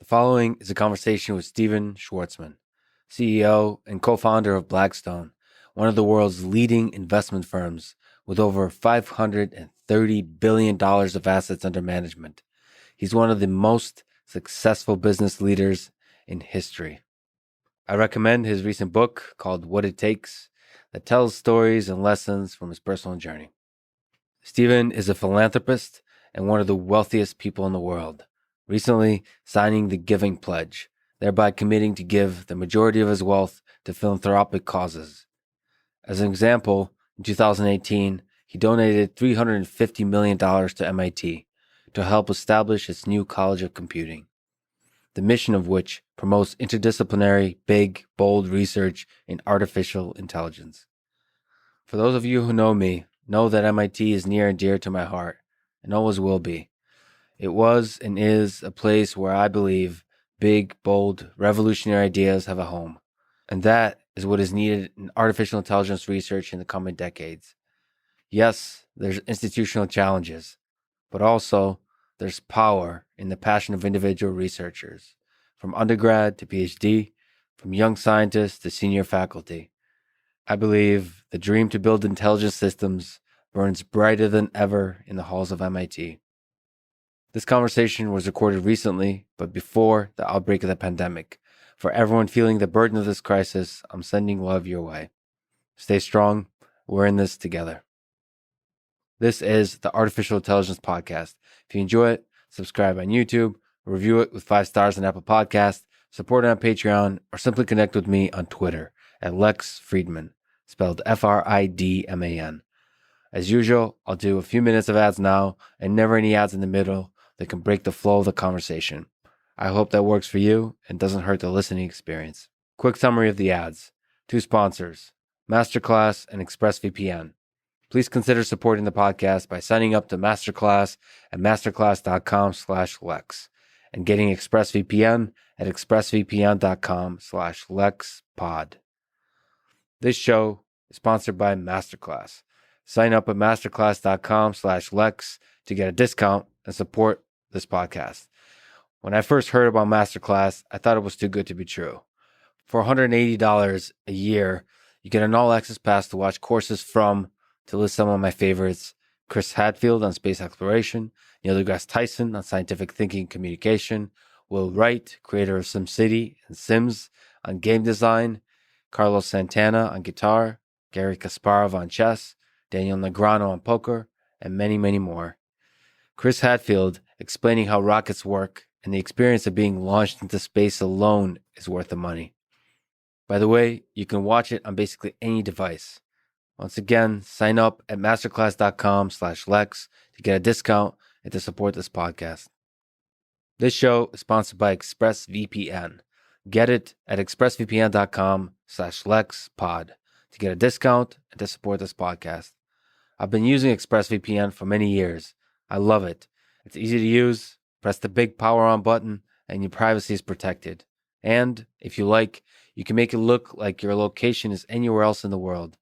following is a conversation with Stephen Schwarzman, CEO and co-founder of Blackstone, one of the world's leading investment firms with over $530 billion of assets under management. He's one of the most successful business leaders in history. I recommend his recent book called What It Takes that tells stories and lessons from his personal journey. Stephen is a philanthropist and one of the wealthiest people in the world, recently signing the Giving Pledge, thereby committing to give the majority of his wealth to philanthropic causes. As an example, in 2018, he donated $350 million to MIT to help establish its new College of Computing, the mission of which promotes interdisciplinary, big, bold research in artificial intelligence. For those of you who know me, know that MIT is near and dear to my heart, and always will be. It was and is a place where I believe big, bold, revolutionary ideas have a home. And that is what is needed in artificial intelligence research in the coming decades. Yes, there's institutional challenges, but also there's power in the passion of individual researchers, from undergrad to PhD, from young scientists to senior faculty. I believe the dream to build intelligent systems burns brighter than ever in the halls of MIT. This conversation was recorded recently, but before the outbreak of the pandemic. For everyone feeling the burden of this crisis, I'm sending love your way. Stay strong. We're in this together. This is the Artificial Intelligence Podcast. If you enjoy it, subscribe on YouTube, review it with 5 stars on Apple Podcasts, support it on Patreon, or simply connect with me on Twitter at Lex Fridman, spelled Fridman. As usual, I'll do a few minutes of ads now and never any ads in the middle that can break the flow of the conversation. I hope that works for you and doesn't hurt the listening experience. Quick summary of the ads. 2 sponsors, Masterclass and ExpressVPN. Please consider supporting the podcast by signing up to Masterclass at masterclass.com/Lex and getting ExpressVPN at expressvpn.com/LexPod. This show is sponsored by Masterclass. Sign up at masterclass.com/Lex to get a discount and support this podcast. When I first heard about Masterclass, I thought it was too good to be true. For $180 a year, you get an all-access pass to watch courses from, to list some of my favorites, Chris Hadfield on space exploration, Neil deGrasse Tyson on scientific thinking and communication, Will Wright, creator of SimCity and Sims, on game design, Carlos Santana on guitar, Gary Kasparov on chess, Daniel Negreanu on poker, and many, many more. Chris Hadfield explaining how rockets work and the experience of being launched into space alone is worth the money. By the way, you can watch it on basically any device. Once again, sign up at masterclass.com/Lex to get a discount and to support this podcast. This show is sponsored by ExpressVPN. Get it at expressvpn.com/LexPod to get a discount and to support this podcast. I've been using ExpressVPN for many years. I love it. It's easy to use. Press the big power on button and your privacy is protected. And if you like, you can make it look like your location is anywhere else in the world.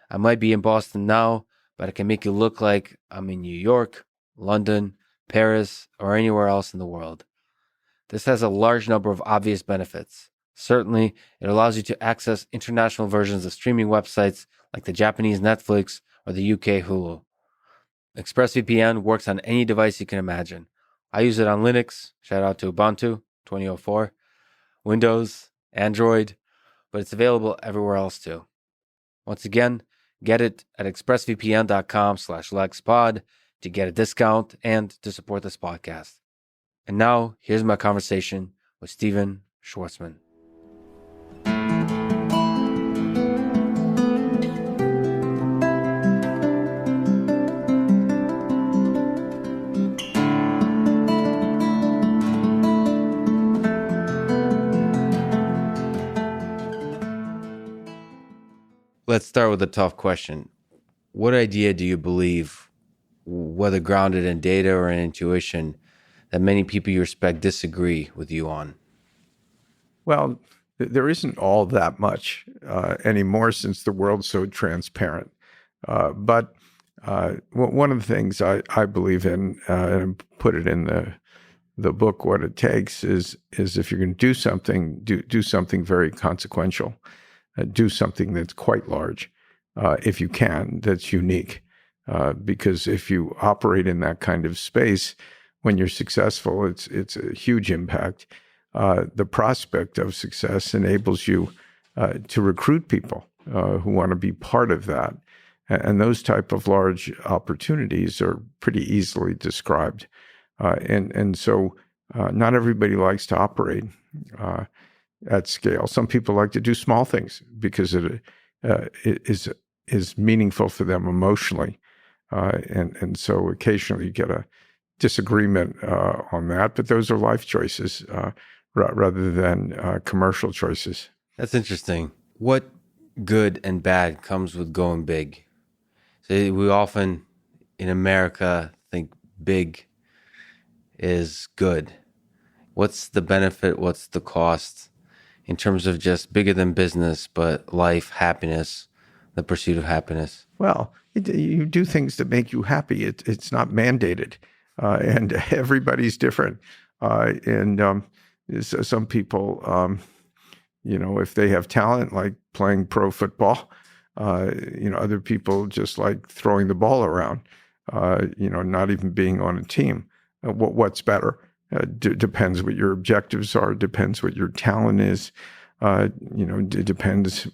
I might be in Boston now, but I can make it look like I'm in New York, London, Paris, or anywhere else in the world. This has a large number of obvious benefits. Certainly, it allows you to access international versions of streaming websites like the Japanese Netflix or the UK Hulu. ExpressVPN works on any device you can imagine. I use it on Linux, shout out to Ubuntu 2004, Windows, Android, but it's available everywhere else too. Once again, get it at expressvpn.com/LexPod to get a discount and to support this podcast. And now, here's my conversation with Stephen Schwarzman. Let's start with a tough question. What idea do you believe, whether grounded in data or in intuition, that many people you respect disagree with you on? Well, there isn't all that much anymore since the world's so transparent. But one of the things I believe in, and put it in the book, what it takes is if you're going to do something, do something very consequential, do something that's quite large, if you can, that's unique. Because if you operate in that kind of space, when you're successful, it's a huge impact. The prospect of success enables you to recruit people who want to be part of that. And those type of large opportunities are pretty easily described. And so not everybody likes to operate at scale. Some people like to do small things because it is meaningful for them emotionally. And so occasionally you get a disagreement on that, but those are life choices rather than commercial choices. That's interesting. What good and bad comes with going big? So we often in America think big is good. What's the benefit? What's the cost in terms of just bigger than business, but life, happiness, the pursuit of happiness? Well, you do things that make you happy. It's not mandated, and everybody's different. And some people, if they have talent, like playing pro football, other people just like throwing the ball around, not even being on a team. What's better? Depends what your objectives are, depends what your talent is, depends,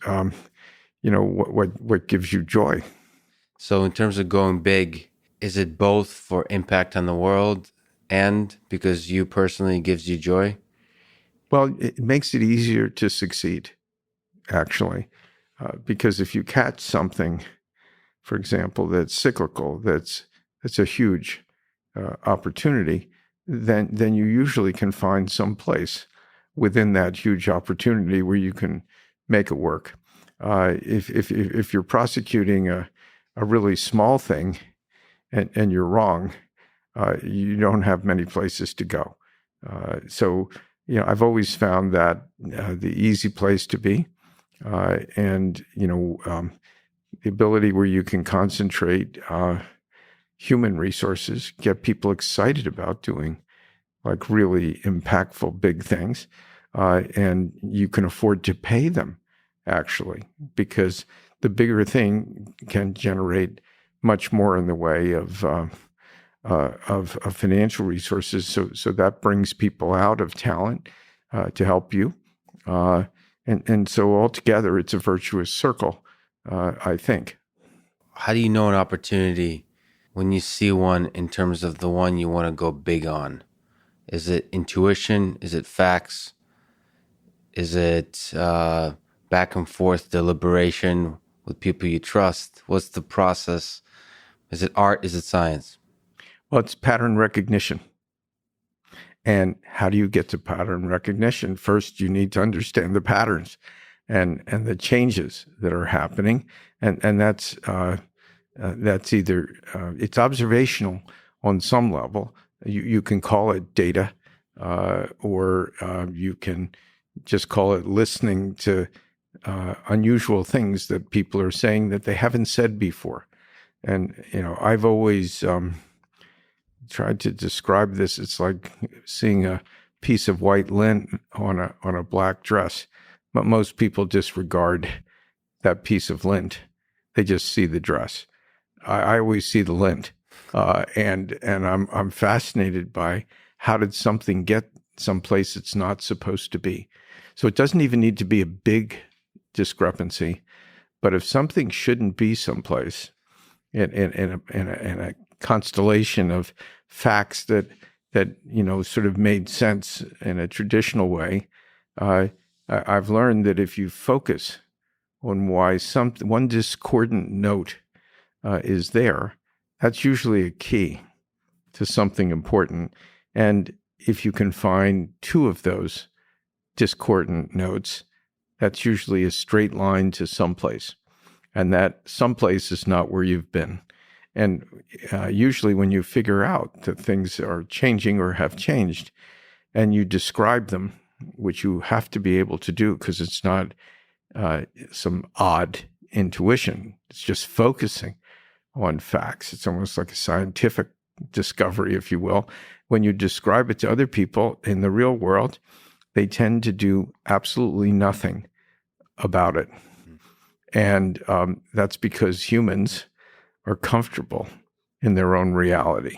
what gives you joy. So in terms of going big, is it both for impact on the world and because you personally gives you joy? Well, it makes it easier to succeed, actually, because if you catch something, for example, that's cyclical, that's a huge opportunity, then you usually can find some place within that huge opportunity where you can make it work. If you're prosecuting a really small thing and you're wrong, you don't have many places to go. So I've always found that the easy place to be, and the ability where you can concentrate human resources, get people excited about doing like really impactful big things, and you can afford to pay them, actually, because the bigger thing can generate much more in the way of financial resources. So that brings people out of talent to help you, and so altogether it's a virtuous circle, I think. How do you know an opportunity when you see one in terms of the one you want to go big on? Is it intuition? Is it facts? Is it back and forth deliberation with people you trust? What's the process? Is it art? Is it science? Well, it's pattern recognition. And how do you get to pattern recognition? First, you need to understand the patterns and the changes that are happening. And that's either it's observational on some level. You can call it data, or you can just call it listening to unusual things that people are saying that they haven't said before. And I've always tried to describe this. It's like seeing a piece of white lint on a black dress, but most people disregard that piece of lint. They just see the dress. I always see the lint, and I'm fascinated by how did something get someplace it's not supposed to be. So it doesn't even need to be a big discrepancy, but if something shouldn't be someplace in a constellation of facts that sort of made sense in a traditional way, I've learned that if you focus on why one discordant note is there, that's usually a key to something important. And if you can find two of those discordant notes, that's usually a straight line to someplace. And that someplace is not where you've been. And usually when you figure out that things are changing or have changed and you describe them, which you have to be able to do because it's not some odd intuition, it's just focusing on facts. It's almost like a scientific discovery, if you will. when you describe it to other people in the real world, they tend to do absolutely nothing about it. And that's because humans are comfortable in their own reality.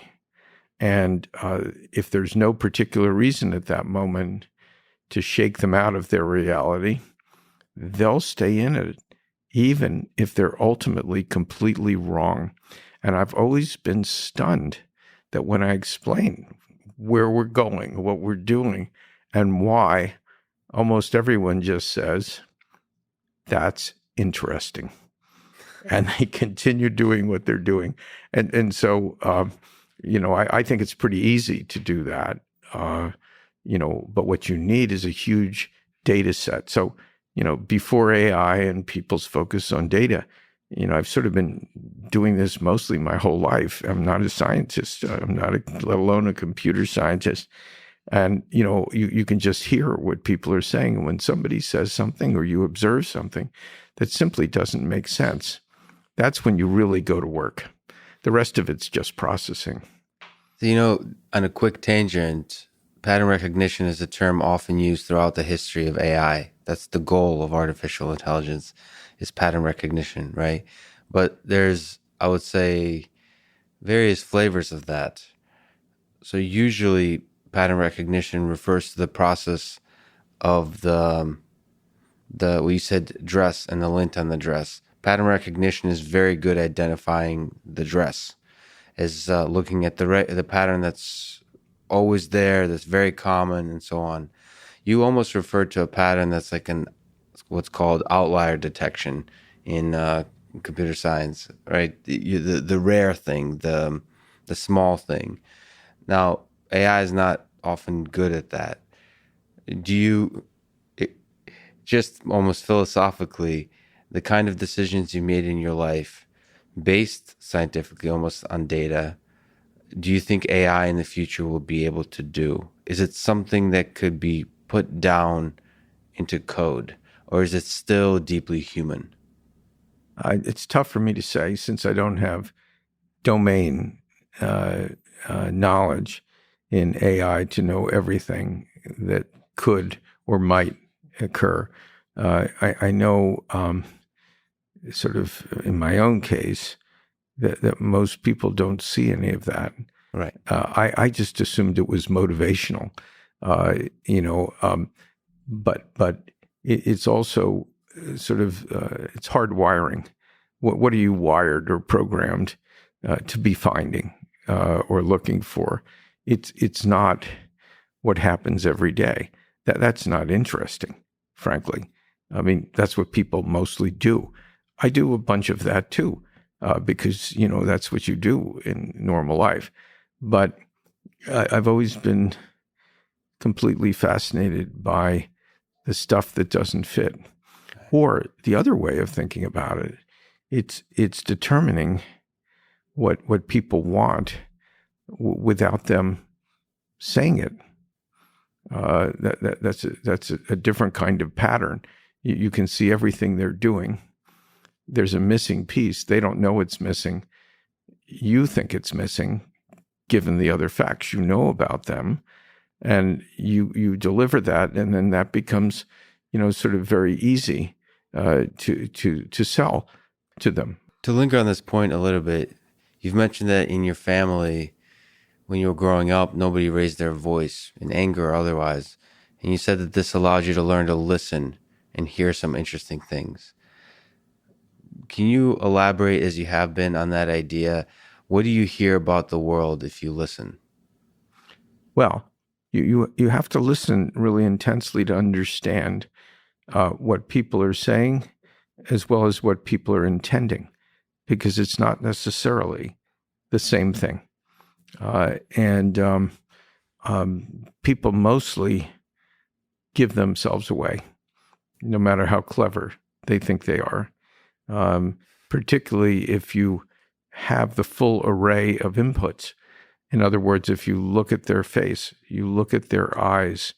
And if there's no particular reason at that moment to shake them out of their reality, they'll stay in it, even if they're ultimately completely wrong. And I've always been stunned that when I explain where we're going, what we're doing, and why, almost everyone just says, that's interesting. And they continue doing what they're doing. And so, I think it's pretty easy to do that, but what you need is a huge data set. So, before AI and people's focus on data, I've sort of been doing this mostly my whole life. I'm not a scientist. I'm not, let alone a computer scientist. And, you can just hear what people are saying. And when somebody says something or you observe something that simply doesn't make sense, that's when you really go to work. The rest of it's just processing. So, on a quick tangent, pattern recognition is a term often used throughout the history of AI. That's the goal of artificial intelligence, is pattern recognition, right? But there's, I would say, various flavors of that. So usually pattern recognition refers to the process of the what you said, dress and the lint on the dress. Pattern recognition is very good at identifying the dress, as looking at the pattern that's always there, that's very common, and so on. You almost referred to a pattern that's like what's called outlier detection in computer science, right? The rare thing, the small thing. Now, AI is not often good at that. Do you, just almost philosophically, the kind of decisions you made in your life, based scientifically almost on data, do you think AI in the future will be able to do? Is it something that could be put down into code, or is it still deeply human? It's tough for me to say since I don't have domain knowledge in AI to know everything that could or might occur. I know, sort of in my own case, that most people don't see any of that. Right. I just assumed it was motivational, but it's also sort of it's hard wiring. What are you wired or programmed to be finding or looking for? It's not what happens every day. That's not interesting, frankly. I mean, that's what people mostly do. I do a bunch of that too, because that's what you do in normal life. But I've always been completely fascinated by the stuff that doesn't fit. Or the other way of thinking about it, it's determining what people want without them saying it. That's a different kind of pattern. You can see everything they're doing. There's a missing piece. They don't know it's missing. You think it's missing, given the other facts you know about them, and you deliver that, and then that becomes, sort of very easy to sell to them. To linger on this point a little bit, you've mentioned that in your family, when you were growing up, nobody raised their voice in anger or otherwise. And you said that this allowed you to learn to listen and hear some interesting things. Can you elaborate, as you have been, on that idea? What do you hear about the world if you listen? Well, you have to listen really intensely to understand what people are saying, as well as what people are intending, because it's not necessarily the same thing. And people mostly give themselves away, no matter how clever they think they are. Particularly if you have the full array of inputs. In other words, if you look at their face, you look at their eyes,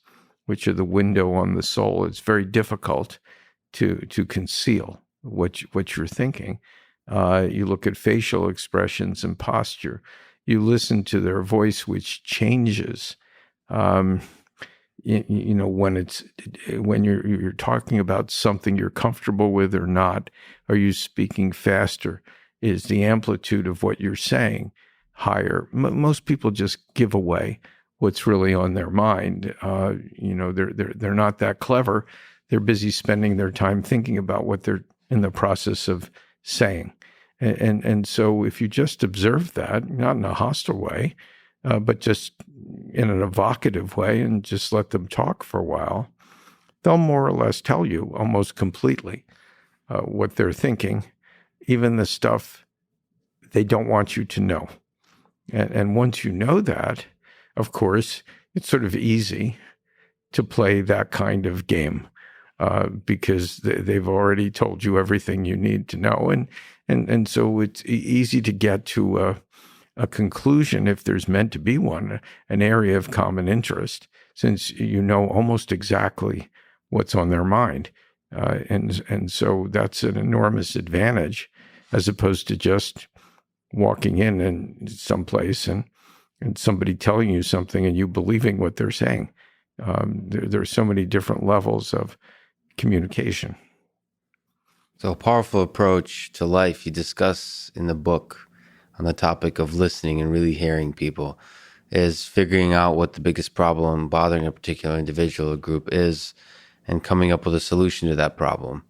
which are the window on the soul, it's very difficult to conceal what you're thinking. You look at facial expressions and posture. You listen to their voice, which changes. Um, when you're talking about something you're comfortable with or not. Are you speaking faster? Is the amplitude of what you're saying higher? Most people just give away what's really on their mind. They're not that clever. They're busy spending their time thinking about what they're in the process of saying. And so if you just observe that, not in a hostile way, but just in an evocative way, and just let them talk for a while, they'll more or less tell you almost completely what they're thinking, even the stuff they don't want you to know. And once you know that, of course, it's sort of easy to play that kind of game because they've already told you everything you need to know. And so it's easy to get to a conclusion, if there's meant to be one, an area of common interest, since you know almost exactly what's on their mind. And so that's an enormous advantage, as opposed to just walking in someplace and somebody telling you something and you believing what they're saying. There are so many different levels of communication. So a powerful approach to life you discuss in the book on the topic of listening and really hearing people is figuring out what the biggest problem bothering a particular individual or group is and coming up with a solution to that problem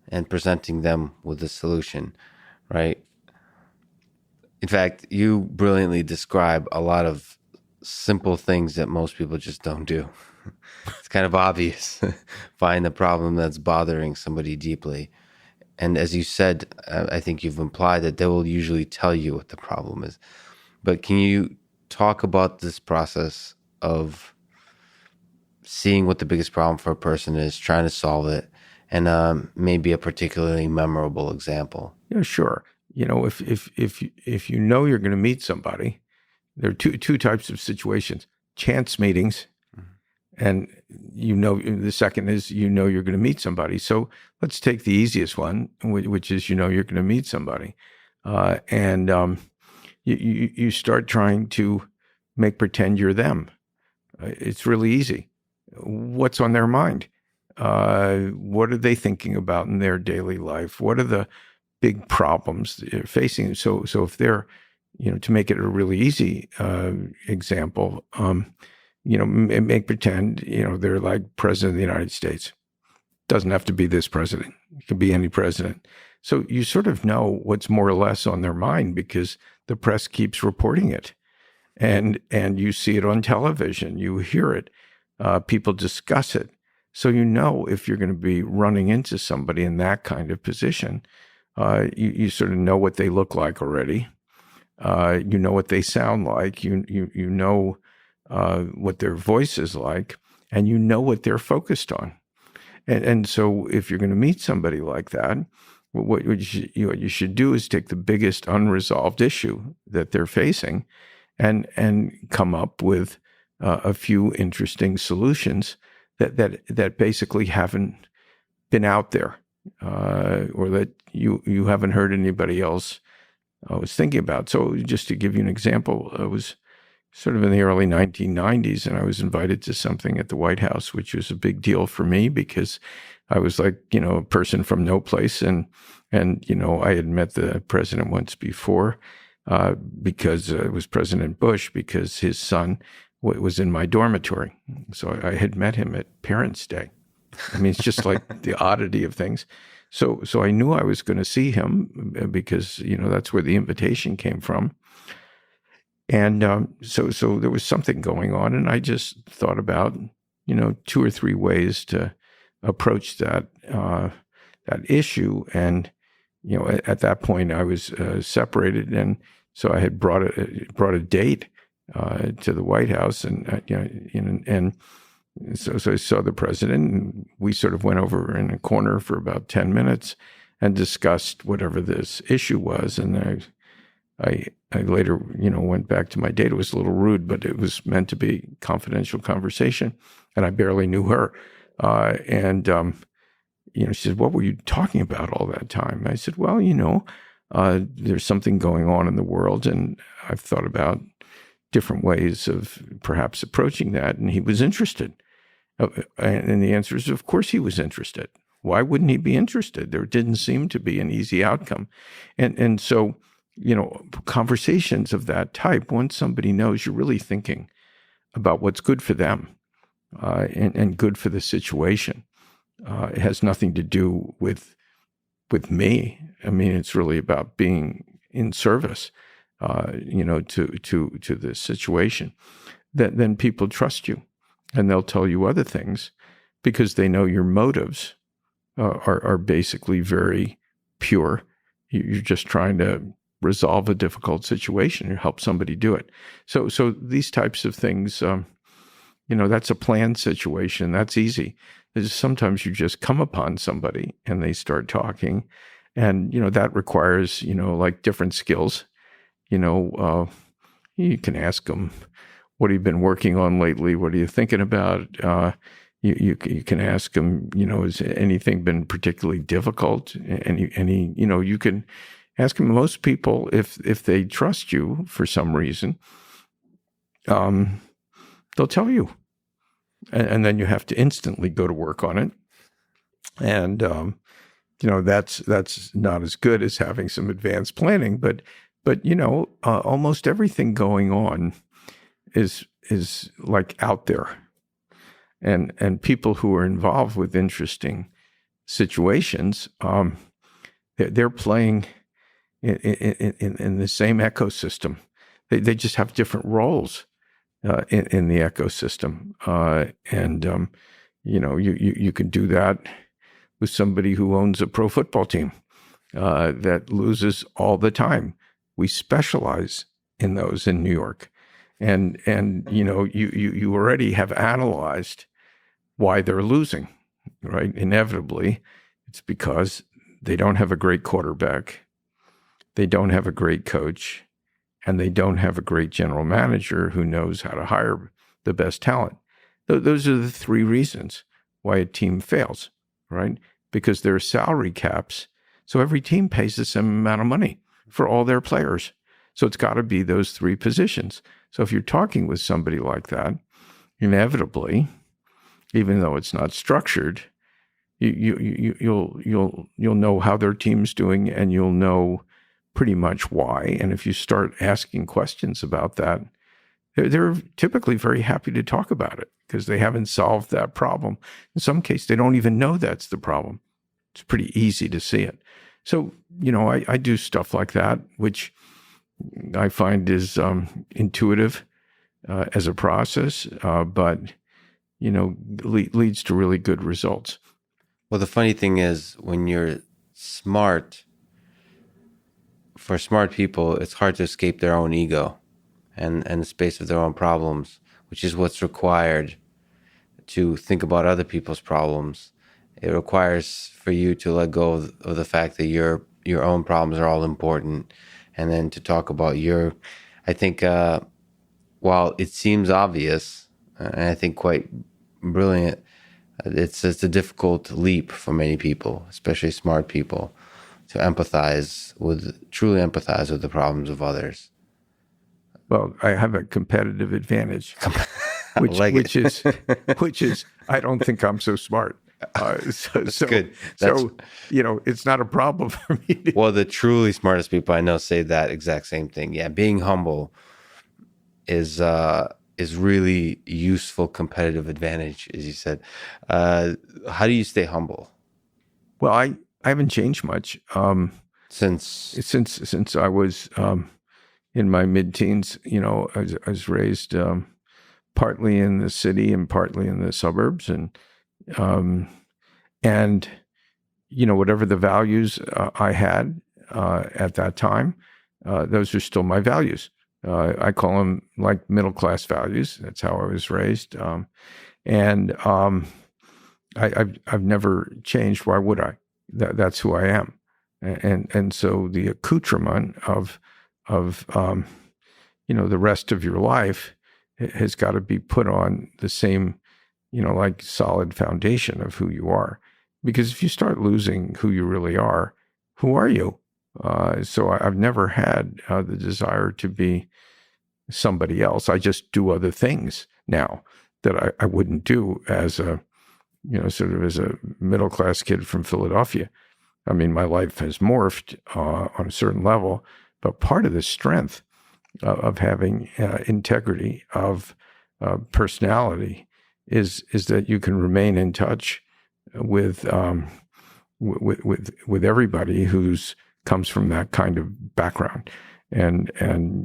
and presenting them with a solution, right? In fact, you brilliantly describe a lot of simple things that most people just don't do. It's kind of obvious. Find the problem that's bothering somebody deeply. And as you said, I think you've implied that they will usually tell you what the problem is. But can you talk about this process of seeing what the biggest problem for a person is, trying to solve it, and maybe a particularly memorable example? Yeah, sure. If you know you're going to meet somebody, there are two types of situations: chance meetings, and the second is you're going to meet somebody. So let's take the easiest one, which is you're going to meet somebody, and you start trying to make pretend you're them. It's really easy. What's on their mind? What are they thinking about in their daily life? What are the big problems they're facing? So if they're, to make it a really easy example, make pretend, they're like president of the United States. Doesn't have to be this president. It could be any president. So you sort of know what's more or less on their mind because the press keeps reporting it. And you see it on television, you hear it, people discuss it. So if you're going to be running into somebody in that kind of position, you sort of know what they look like already. You know what they sound like. You know what their voice is like, and you know what they're focused on. And so if you're going to meet somebody like that, what you should do is take the biggest unresolved issue that they're facing and come up with a few interesting solutions that basically haven't been out there, or that you haven't heard anybody else was thinking about. So just to give you an example, it was sort of in the early 1990s, and I was invited to something at the White House, which was a big deal for me because I was like, a person from no place, and I had met the president once before, because it was President Bush, because his son was in my dormitory. So I had met him at Parents' Day. I mean, it's just like the oddity of things. So I knew I was going to see him because, that's where the invitation came from. And so there was something going on, and I just thought about, 2 or 3 ways to approach that issue. And, at that point I was separated, and so I had brought a date to the White House, and so I saw the president, and we sort of went over in a corner for about 10 minutes and discussed whatever this issue was. And I later, went back to my date. It was a little rude, but it was meant to be confidential conversation, and I barely knew her. She said, "What were you talking about all that time?" I said, "Well, there's something going on in the world, and I've thought about different ways of perhaps approaching that. And he was interested. And the answer is, of course, he was interested. Why wouldn't he be interested? There didn't seem to be an easy outcome. And so, conversations of that type, once somebody knows you're really thinking about what's good for them and good for the situation, it has nothing to do with me. I mean, it's really about being in service, to the situation. Then people trust you, and they'll tell you other things because they know your motives are basically very pure. You're just trying to resolve a difficult situation or help somebody do it. So these types of things, that's a planned situation. That's easy. Sometimes you just come upon somebody and they start talking, and that requires like different skills. You can ask them, "What have you been working on lately? What are you thinking about?" You can ask them, has anything been particularly difficult? Any you can ask them. Most people, if they trust you for some reason, they'll tell you. And then you have to instantly go to work on it. And, that's not as good as having some advanced planning, but almost everything going on is like out there. And people who are involved with interesting situations, they're playing in the same ecosystem. They just have different roles in the ecosystem. You can do that with somebody who owns a pro football team that loses all the time. We specialize in those in New York. And you already have analyzed why they're losing, right? Inevitably, it's because they don't have a great quarterback, they don't have a great coach, and they don't have a great general manager who knows how to hire the best talent. Those are the three reasons why a team fails, right? Because there are salary caps. So every team pays the same amount of money for all their players. So it's got to be those three positions. So if you're talking with somebody like that, inevitably, even though it's not structured, you'll know how their team's doing, and you'll know pretty much why. And if you start asking questions about that, they're typically very happy to talk about it because they haven't solved that problem. In some cases, they don't even know that's the problem. It's pretty easy to see it. So, I do stuff like that, which I find is intuitive as a process, but, leads to really good results. Well, the funny thing is, when you're smart, for smart people, it's hard to escape their own ego and the space of their own problems, which is what's required to think about other people's problems. It requires for you to let go of the fact that your own problems are all important, and then to talk about I think, while it seems obvious, and I think quite brilliant, it's a difficult leap for many people, especially smart people, to truly empathize with the problems of others. Well, I have a competitive advantage, which is I don't think I'm so smart. That's good. It's not a problem for me. Well, the truly smartest people I know say that exact same thing. Yeah, being humble is really useful competitive advantage, as you said. How do you stay humble? Well, I haven't changed much since I was in my mid-teens. I was raised partly in the city and partly in the suburbs, and whatever the values I had at that time, those are still my values. I call them like middle-class values. That's how I was raised. I've never changed. Why would I? That's who I am. And so the accoutrement of the rest of your life has got to be put on the same, like solid foundation of who you are. Because if you start losing who you really are, who are you? So I've never had the desire to be somebody else. I just do other things now that I wouldn't do as a, sort of as a middle-class kid from Philadelphia. I mean, my life has morphed on a certain level, but part of the strength of having integrity of personality is that you can remain in touch with everybody who's comes from that kind of background. And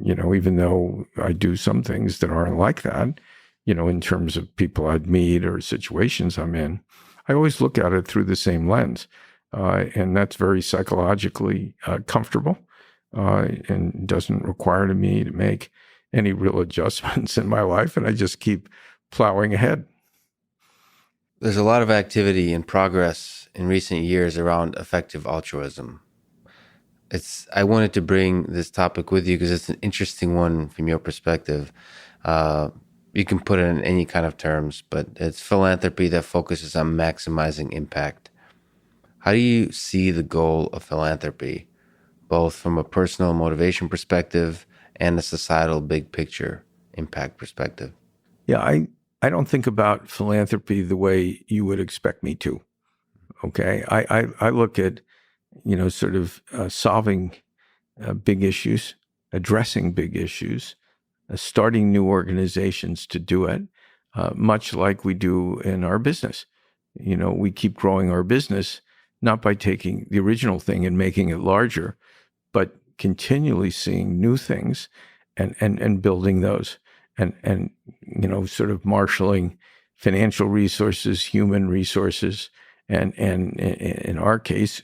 even though I do some things that aren't like that, in terms of people I'd meet or situations I'm in, I always look at it through the same lens. And that's very psychologically comfortable and doesn't require me to make any real adjustments in my life. And I just keep plowing ahead. There's a lot of activity and progress in recent years around effective altruism. I wanted to bring this topic with you because it's an interesting one from your perspective. You can put it in any kind of terms, but it's philanthropy that focuses on maximizing impact. How do you see the goal of philanthropy, both from a personal motivation perspective and a societal big picture impact perspective? Yeah, I don't think about philanthropy the way you would expect me to. Okay, I look at sort of solving big issues, addressing big issues, starting new organizations to do it, much like we do in our business. We keep growing our business, not by taking the original thing and making it larger, but continually seeing new things and building those and sort of marshaling financial resources, human resources, and in our case,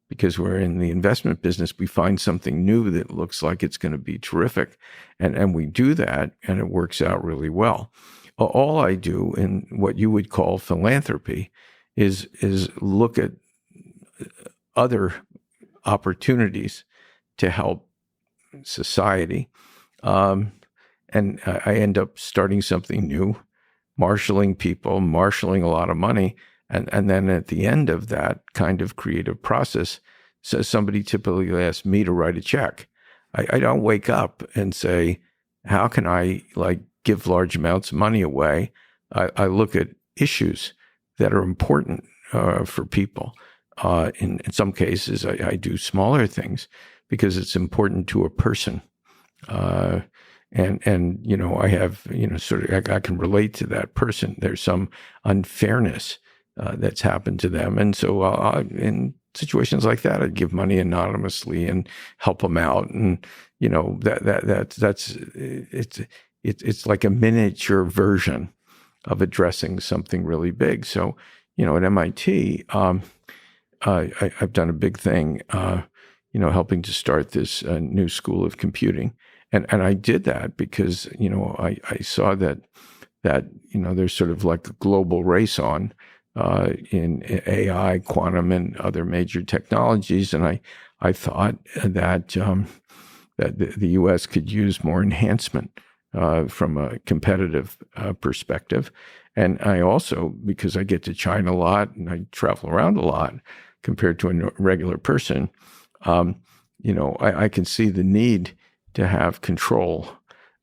because we're in the investment business, we find something new that looks like it's going to be terrific. And we do that, and it works out really well. All I do in what you would call philanthropy is look at other opportunities to help society. And I end up starting something new, marshaling people, marshaling a lot of money. And then at the end of that kind of creative process, so somebody typically asks me to write a check. I don't wake up and say, how can I give large amounts of money away? I look at issues that are important for people. In some cases, I do smaller things because it's important to a person. And I have, sort of, I can relate to that person. There's some unfairness that's happened to them. And so in situations like that, I'd give money anonymously and help them out. And, it's like a miniature version of addressing something really big. So, at MIT, I've done a big thing, helping to start this new school of computing. And I did that because, I saw that there's sort of like a global race on in AI, quantum, and other major technologies. And I thought that the U.S. could use more enhancement from a competitive perspective. And I also, because I get to China a lot and I travel around a lot compared to a regular person, I can see the need to have control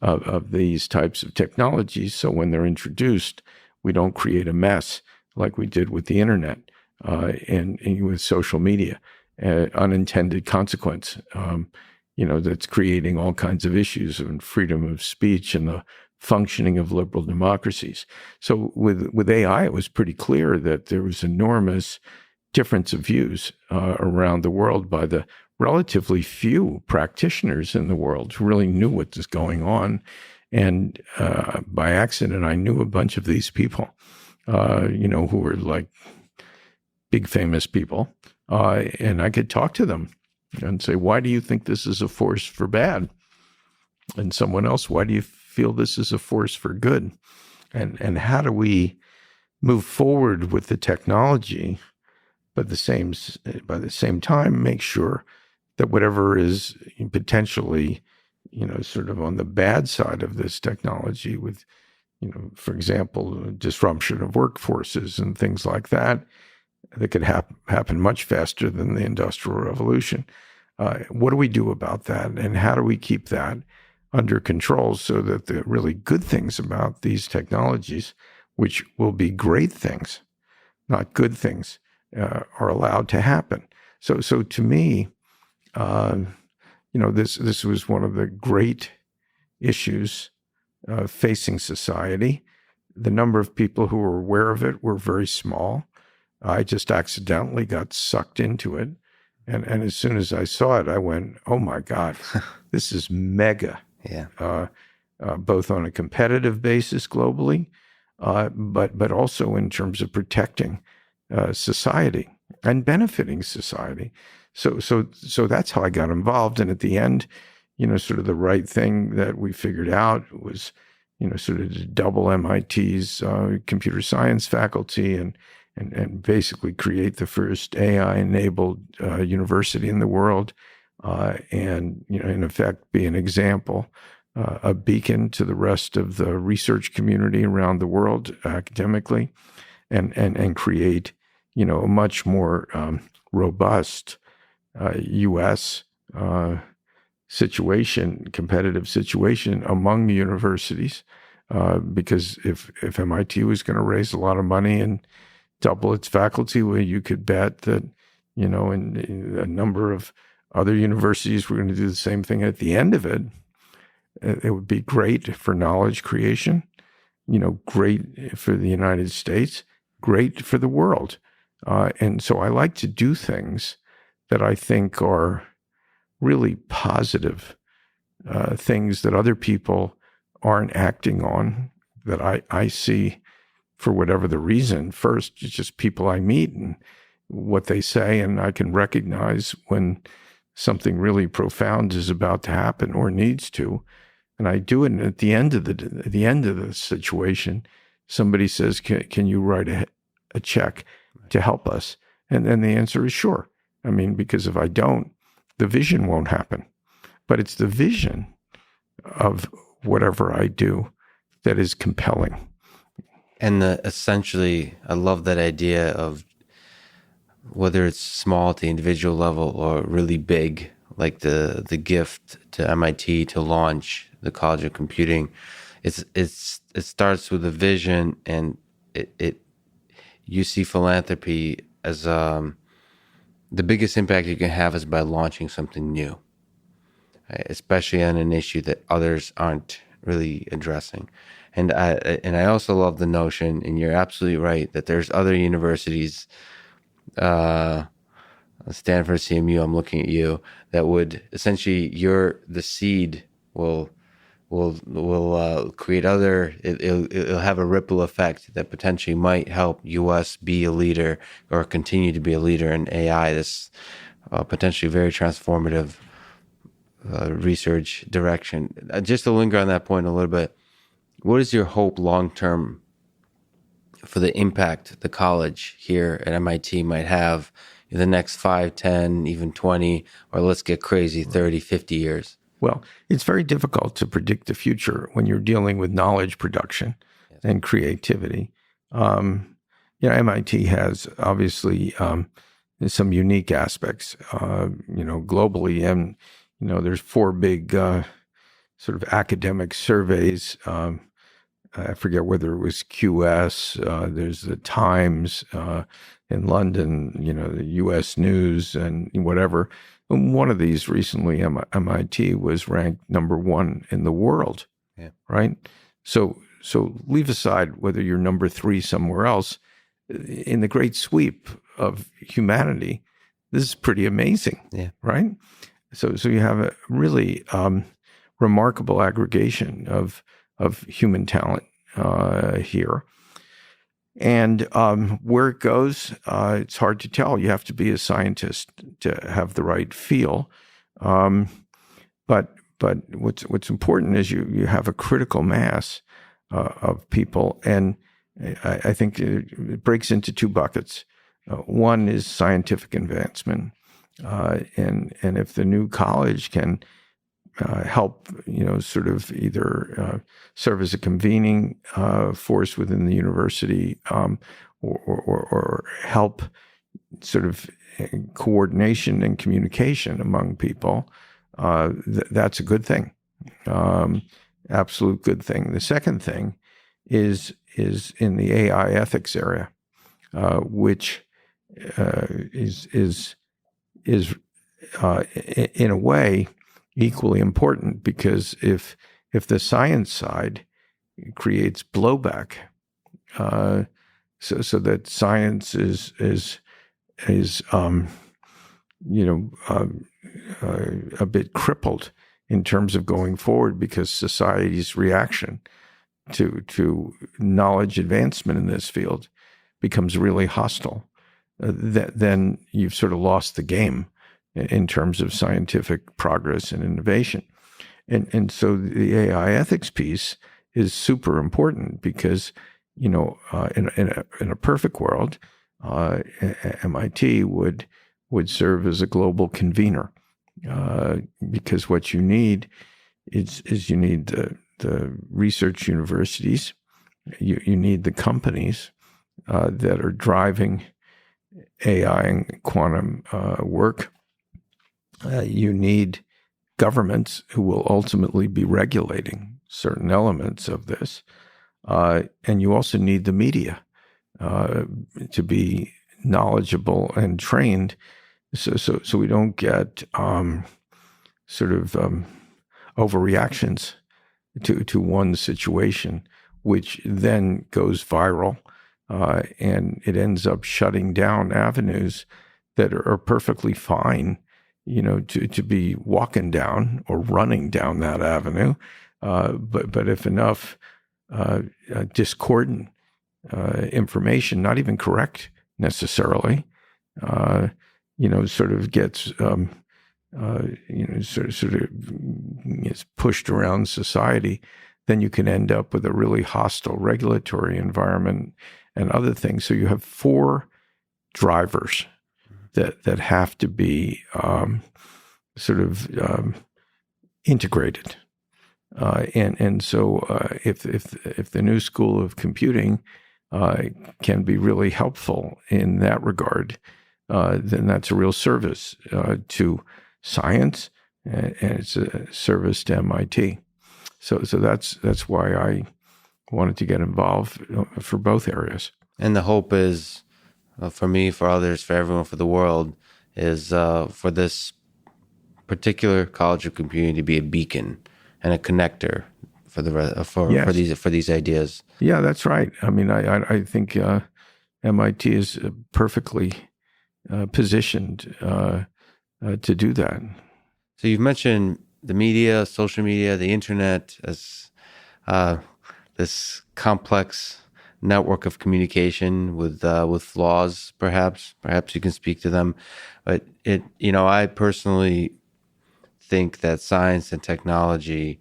of these types of technologies. So when they're introduced, we don't create a mess like we did with the internet and with social media, unintended consequence, that's creating all kinds of issues and freedom of speech and the functioning of liberal democracies. So with AI, it was pretty clear that there was enormous difference of views around the world by the relatively few practitioners in the world who really knew what was going on. And by accident, I knew a bunch of these people, who were like big famous people. And I could talk to them and say, why do you think this is a force for bad? And someone else, why do you feel this is a force for good? And how do we move forward with the technology, but by the same time, make sure that whatever is potentially, sort of on the bad side of this technology with, for example, disruption of workforces and things like that could happen much faster than the Industrial Revolution. What do we do about that? And how do we keep that under control so that the really good things about these technologies, which will be great things, not good things, are allowed to happen. So to me, this was one of the great issues facing society. The number of people who were aware of it were very small. I just accidentally got sucked into it. And as soon as I saw it, I went, oh my God, this is mega. Yeah. Both on a competitive basis globally, but also in terms of protecting society and benefiting society. So that's how I got involved. And at the end, sort of the right thing that we figured out was, sort of to double MIT's computer science faculty and basically create the first AI-enabled university in the world, and in effect be an example, a beacon to the rest of the research community around the world academically, and create a much more robust U.S. Competitive situation among universities, because if MIT was going to raise a lot of money and double its faculty, well, you could bet that, in a number of other universities were going to do the same thing. At the end of it, it would be great for knowledge creation, great for the United States, great for the world. And so I like to do things that I think are really positive, things that other people aren't acting on, that I see for whatever the reason. First, it's just people I meet and what they say, and I can recognize when something really profound is about to happen or needs to, and I do it. And at the end of the situation, somebody says, "Can you write a check to help us?" And then the answer is sure. I mean, because if I don't, the vision won't happen. But it's the vision of whatever I do that is compelling. And essentially, I love that idea of whether it's small at the individual level or really big, like the gift to MIT to launch the College of Computing. It starts with a vision, and you see philanthropy as the biggest impact you can have is by launching something new, right? Especially on an issue that others aren't really addressing. And I also love the notion, and you're absolutely right, that there's other universities, Stanford, CMU, I'm looking at you, that would essentially, the seed will create it'll have a ripple effect that potentially might help US be a leader or continue to be a leader in AI, this potentially very transformative research direction. Just to linger on that point a little bit, what is your hope long-term for the impact the college here at MIT might have in the next 5, 10, even 20, or let's get crazy, 30, 50 years? Well, it's very difficult to predict the future when you're dealing with knowledge production and creativity. MIT has obviously some unique aspects, globally, and there's 4 big sort of academic surveys. I forget whether it was QS. There's the Times in London, the U.S. News, and whatever. And one of these recently, MIT was ranked number 1 in the world. Yeah. Right. So leave aside whether you're number 3 somewhere else. In the great sweep of humanity, this is pretty amazing. Yeah. Right. So you have a really remarkable aggregation of human talent here. And where it goes, it's hard to tell. You have to be a scientist to have the right feel. But what's important is you have a critical mass of people, and I think it breaks into 2 buckets. One is scientific advancement, and if the new college can help, sort of either serve as a convening force within the university, or help sort of coordination and communication among people, that's a good thing. Um, absolute good thing. The second thing is in the AI ethics area, which is in a way equally important, because if the science side creates blowback, so that science is you know a bit crippled in terms of going forward, because society's reaction to knowledge advancement in this field becomes really hostile, then you've sort of lost the game in terms of scientific progress and innovation. And so the AI ethics piece is super important, because in a perfect world, MIT would serve as a global convener, because what you need is you need the research universities, you need the companies that are driving AI and quantum work. You need governments who will ultimately be regulating certain elements of this. And you also need the media to be knowledgeable and trained, so we don't get overreactions to one situation, which then goes viral, and it ends up shutting down avenues that are perfectly fine, to be walking down or running down that avenue. But if enough discordant information, not even correct necessarily, sort of gets sort of is pushed around society, then you can end up with a really hostile regulatory environment and other things. So you have four drivers that have to be integrated. And so if the new school of computing can be really helpful in that regard, then that's a real service to science, and it's a service to MIT. So that's why I wanted to get involved for both areas. And the hope is, for me, for others, for everyone, for the world, is for this particular College of Computing to be a beacon and a connector for the for these ideas. Yeah, that's right. I mean, I think MIT is perfectly positioned to do that. So you've mentioned the media, social media, the internet as this complex network of communication with flaws. Perhaps you can speak to them. But I personally think that science and technology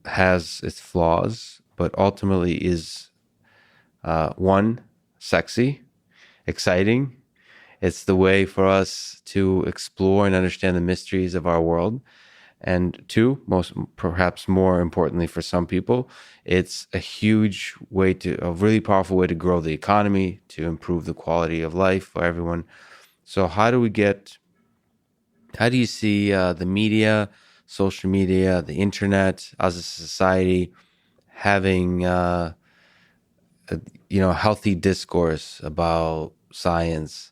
has its flaws, but ultimately is one, sexy, exciting. It's the way for us to explore and understand the mysteries of our world. And two, perhaps more importantly for some people, it's a really powerful way to grow the economy, to improve the quality of life for everyone. So how do you see the media, social media, the internet as a society having healthy discourse about science?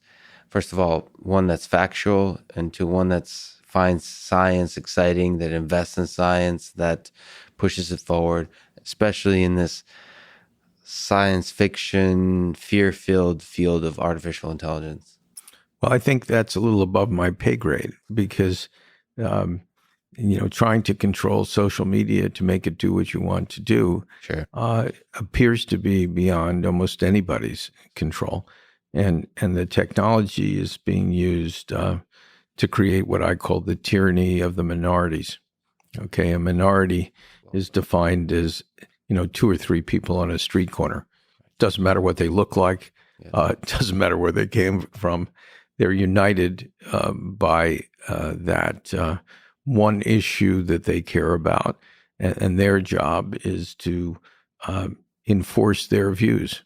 First of all, one that's factual, and two, one that's finds science exciting, that invests in science, that pushes it forward, especially in this science fiction, fear-filled field of artificial intelligence. Well, I think that's a little above my pay grade, because trying to control social media to make it do what you want to do Sure. Appears to be beyond almost anybody's control. And the technology is being used to create what I call the tyranny of the minorities. Okay, a minority is defined as, two or three people on a street corner. Doesn't matter what they look like. It doesn't matter where they came from. They're united by that one issue that they care about, and their job is to enforce their views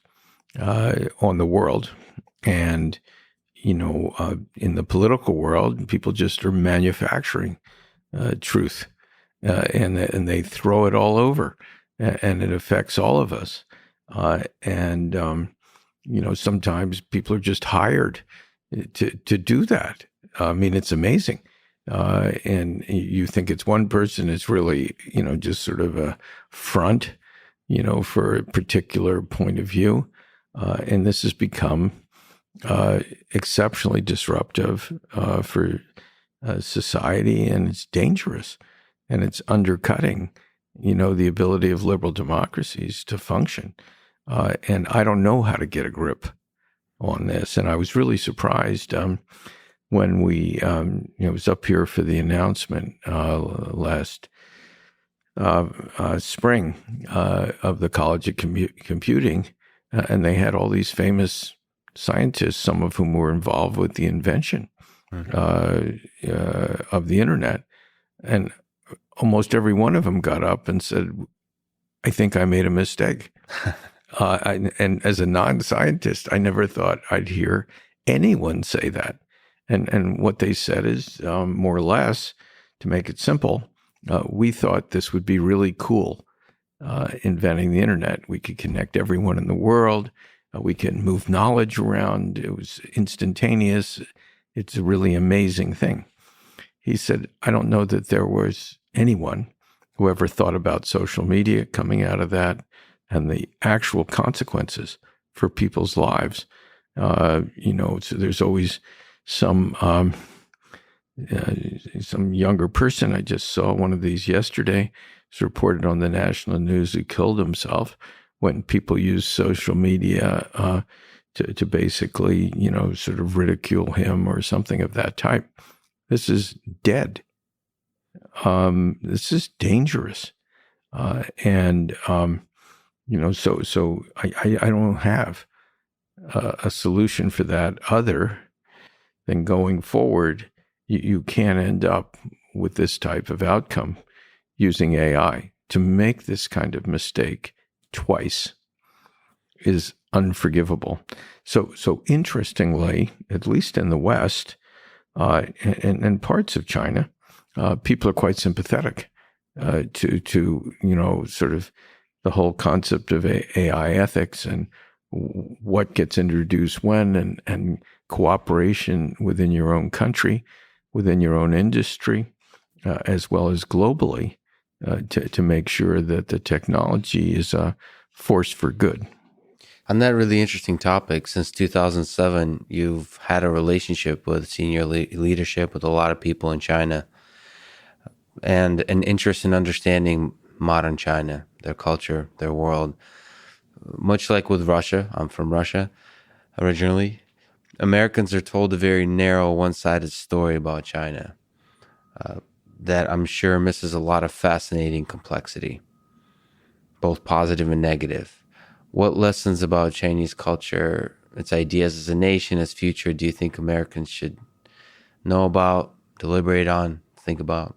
on the world. And in the political world, people just are manufacturing truth and they throw it all over, and it affects all of us. Sometimes people are just hired to do that. I mean, it's amazing. And you think it's one person, it's really, just sort of a front, for a particular point of view. And this has become exceptionally disruptive for society, and it's dangerous, and it's undercutting, the ability of liberal democracies to function. And I don't know how to get a grip on this. And I was really surprised when we was up here for the announcement last spring of the College of Computing, and they had all these famous scientists, some of whom were involved with the invention of the internet. And almost every one of them got up and said, I think I made a mistake. And as a non-scientist, I never thought I'd hear anyone say that. And what they said is, more or less, to make it simple, we thought this would be really cool, inventing the internet. We could connect everyone in the world. We can move knowledge around. It was instantaneous. It's a really amazing thing. He said, I don't know that there was anyone who ever thought about social media coming out of that and the actual consequences for people's lives. So there's always some younger person. I just saw one of these yesterday. It's reported on the national news who killed himself when people use social media to basically, sort of ridicule him or something of that type. This is dead. This is dangerous. So I don't have a solution for that other than going forward. You can't end up with this type of outcome using AI. To make this kind of mistake twice is unforgivable. So interestingly, at least in the West and parts of China, people are quite sympathetic to sort of the whole concept of AI ethics and what gets introduced when, and cooperation within your own country, within your own industry, as well as globally, to make sure that the technology is a force for good. On that really interesting topic, since 2007, you've had a relationship with senior leadership with a lot of people in China, and an interest in understanding modern China, their culture, their world. Much like with Russia, I'm from Russia originally, Americans are told a very narrow, one-sided story about China that I'm sure misses a lot of fascinating complexity, both positive and negative. What lessons about Chinese culture, its ideas as a nation, its future, do you think Americans should know about, deliberate on, think about?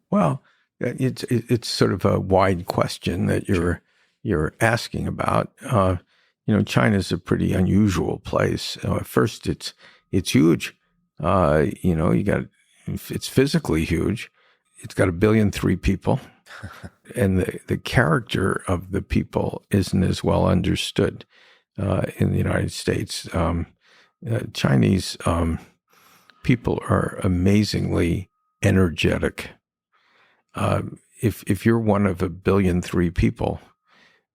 Well, it's sort of a wide question that you're asking about. China's a pretty unusual place. First, it's huge. It's physically huge. It's got 1.3 billion people, and the character of the people isn't as well understood in the United States. Chinese people are amazingly energetic. If you're one of 1.3 billion people,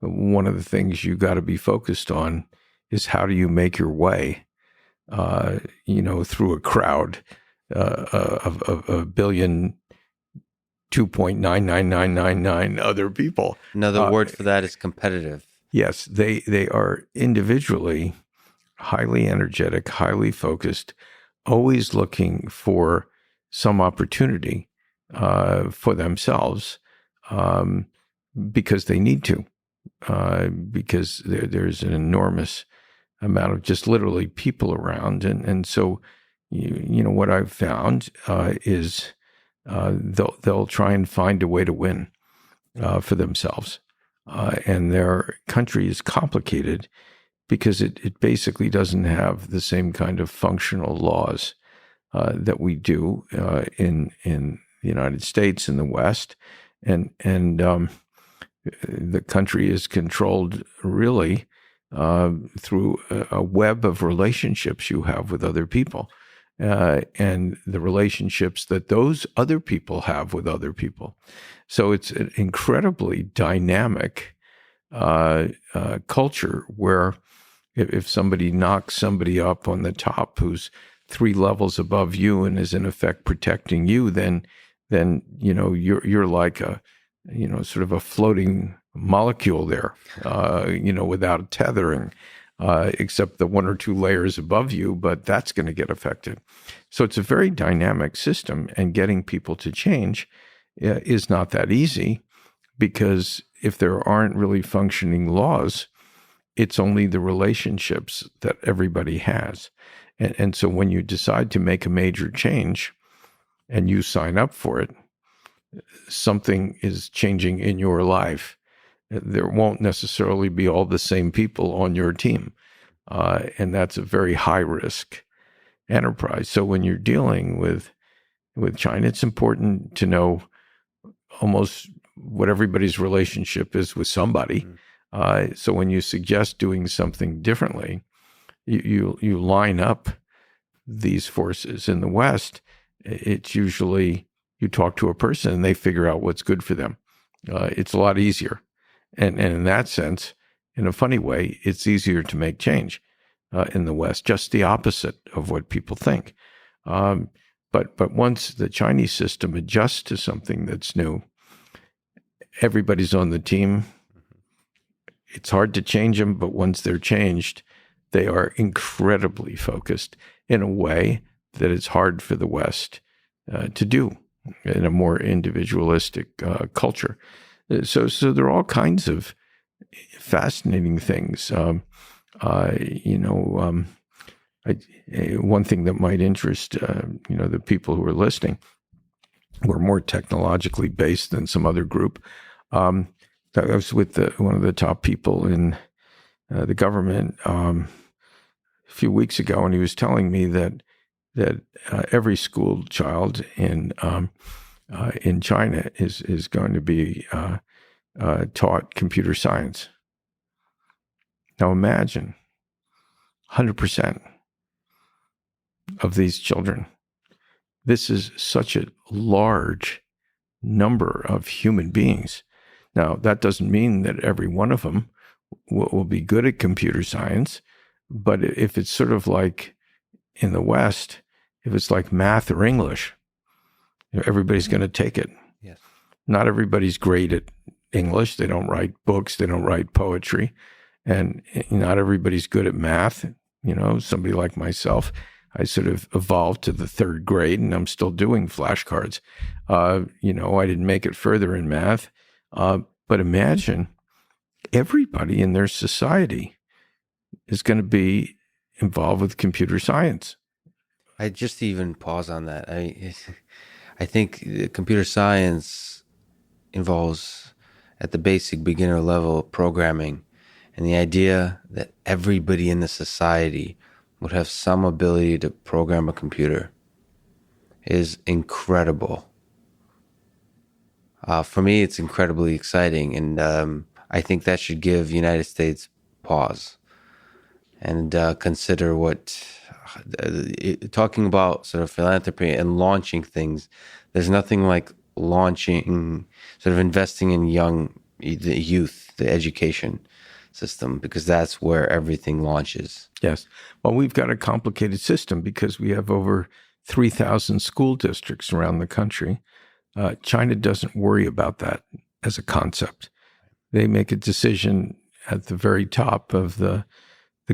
one of the things you got to be focused on is how do you make your way, through a crowd of 1 billion, 2.99999 other people. Another word for that is competitive. Yes, they are individually highly energetic, highly focused, always looking for some opportunity for themselves, because they need to, because there's an enormous amount of just literally people around. And so, what I've found is they'll try and find a way to win for themselves. And their country is complicated because it basically doesn't have the same kind of functional laws that we do in the United States and the West, and the country is controlled really through a web of relationships you have with other people, and the relationships that those other people have with other people. So it's an incredibly dynamic culture where if somebody knocks somebody up on the top who's 3 levels above you and is in effect protecting you, then you're like a sort of a floating molecule there, without tethering, except the 1 or 2 layers above you, but that's going to get affected. So it's a very dynamic system, and getting people to change is not that easy, because if there aren't really functioning laws, it's only the relationships that everybody has. And so when you decide to make a major change and you sign up for it, something is changing in your life. There won't necessarily be all the same people on your team. And that's a very high risk enterprise. So when you're dealing with China, it's important to know almost what everybody's relationship is with somebody. So when you suggest doing something differently, you line up these forces. In the West, it's usually you talk to a person and they figure out what's good for them. It's a lot easier. And in that sense, in a funny way, it's easier to make change in the West, just the opposite of what people think. But once the Chinese system adjusts to something that's new, everybody's on the team. It's hard to change them, but once they're changed, they are incredibly focused in a way that it's hard for the West to do in a more individualistic culture. So there are all kinds of fascinating things. One thing that might interest the people who are listening, who are more technologically based than some other group. I was with one of the top people in the government a few weeks ago, and he was telling me that every school child in China is going to be taught computer science. Now imagine 100% of these children. This is such a large number of human beings. Now, that doesn't mean that every one of them will be good at computer science, but if it's sort of like in the West, if it's like math or English, everybody's going to take it. Yes. Not everybody's great at English. They don't write books. They don't write poetry. And not everybody's good at math. Somebody like myself, I sort of evolved to the 3rd grade and I'm still doing flashcards. I didn't make it further in math. But imagine everybody in their society is going to be involved with computer science. I just even pause on that. I think computer science involves, at the basic beginner level, programming, and the idea that everybody in the society would have some ability to program a computer is incredible. For me, it's incredibly exciting, and I think that should give the United States pause and consider what talking about sort of philanthropy and launching things. There's nothing like launching, sort of investing in the youth, the education system, because that's where everything launches. Yes. Well, we've got a complicated system because we have over 3,000 school districts around the country. China doesn't worry about that as a concept. They make a decision at the very top of the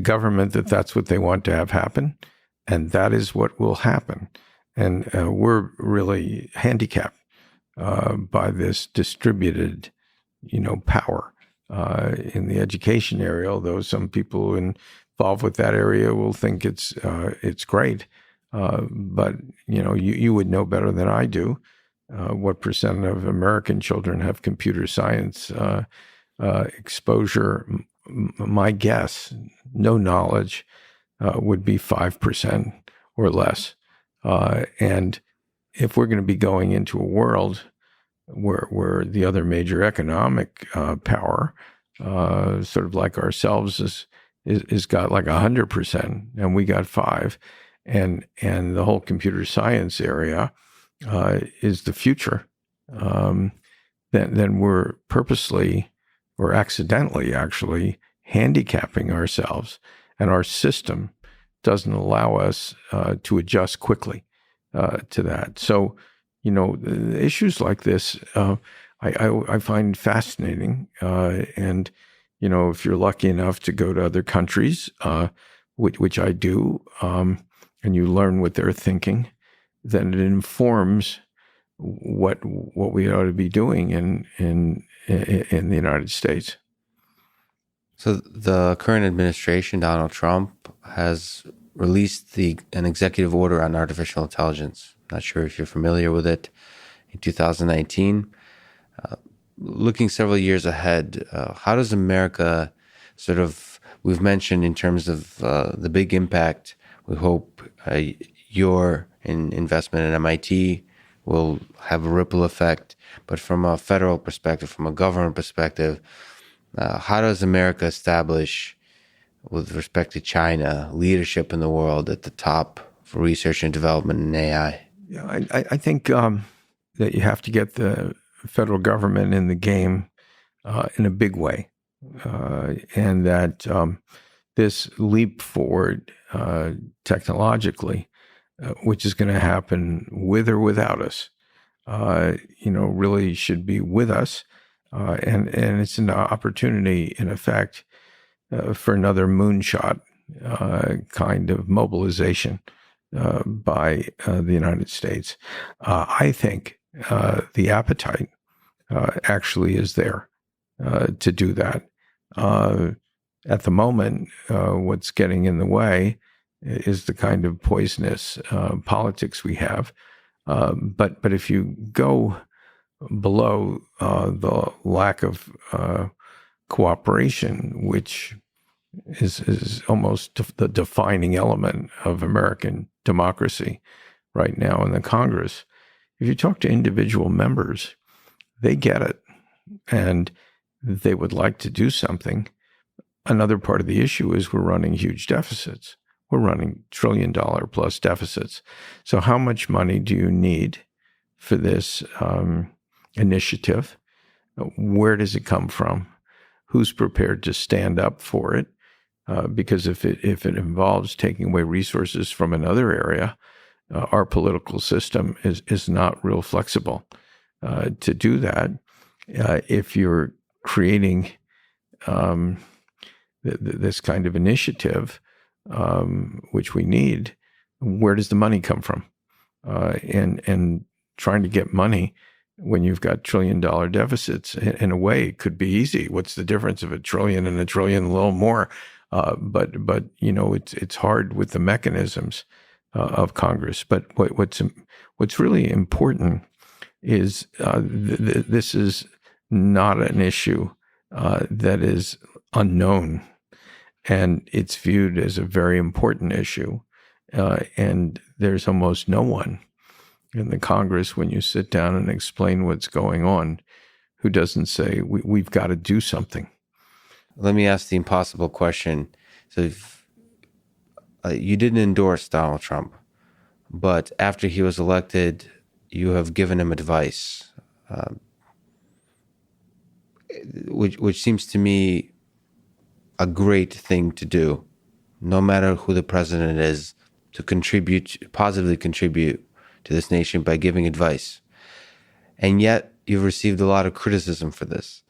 government that that's what they want to have happen, and that is what will happen. And we're really handicapped by this distributed, power in the education area. Although some people involved with that area will think it's great, but you would know better than I do. What percent of American children have computer science exposure? My guess, no knowledge, would be 5% or less. And if we're going to be going into a world where the other major economic power, sort of like ourselves, is got like 100%, and we got 5%, and the whole computer science area is the future, then we're purposely or accidentally actually handicapping ourselves, and our system doesn't allow us to adjust quickly to that. So, issues like this, I find fascinating. And, if you're lucky enough to go to other countries, which I do, and you learn what they're thinking, then it informs what we ought to be doing in the United States. So the current administration, Donald Trump, has released an executive order on artificial intelligence. Not sure if you're familiar with it. In 2019, looking several years ahead, how does America we've mentioned in terms of the big impact we hope your investment at MIT will have a ripple effect, but from a federal perspective, from a government perspective, how does America establish, with respect to China, leadership in the world at the top for research and development in AI? Yeah, I think that you have to get the federal government in the game in a big way, and that this leap forward technologically, which is going to happen with or without us, really should be with us. And it's an opportunity, in effect, for another moonshot kind of mobilization by the United States. I think the appetite actually is there to do that. At the moment, what's getting in the way is the kind of poisonous politics we have. But if you go below the lack of cooperation, which is almost the defining element of American democracy right now in the Congress, if you talk to individual members, they get it, and they would like to do something. Another part of the issue is we're running huge deficits. We're running $1 trillion plus deficits. So how much money do you need for this initiative? Where does it come from? Who's prepared to stand up for it? Because if it involves taking away resources from another area, our political system is not real flexible to do that. If you're creating this kind of initiative, which we need, where does the money come from? And trying to get money when you've got $1 trillion deficits, in a way, could be easy. What's the difference of $1 trillion and $1 trillion, a little more? But it's hard with the mechanisms of Congress. But what's really important is this is not an issue that is unknown, and it's viewed as a very important issue. And there's almost no one in the Congress, when you sit down and explain what's going on, who doesn't say, we've got to do something. Let me ask the impossible question. So if, you didn't endorse Donald Trump, but after he was elected, you have given him advice, which seems to me a great thing to do, no matter who the president is, to positively contribute to this nation by giving advice. And yet you've received a lot of criticism for this.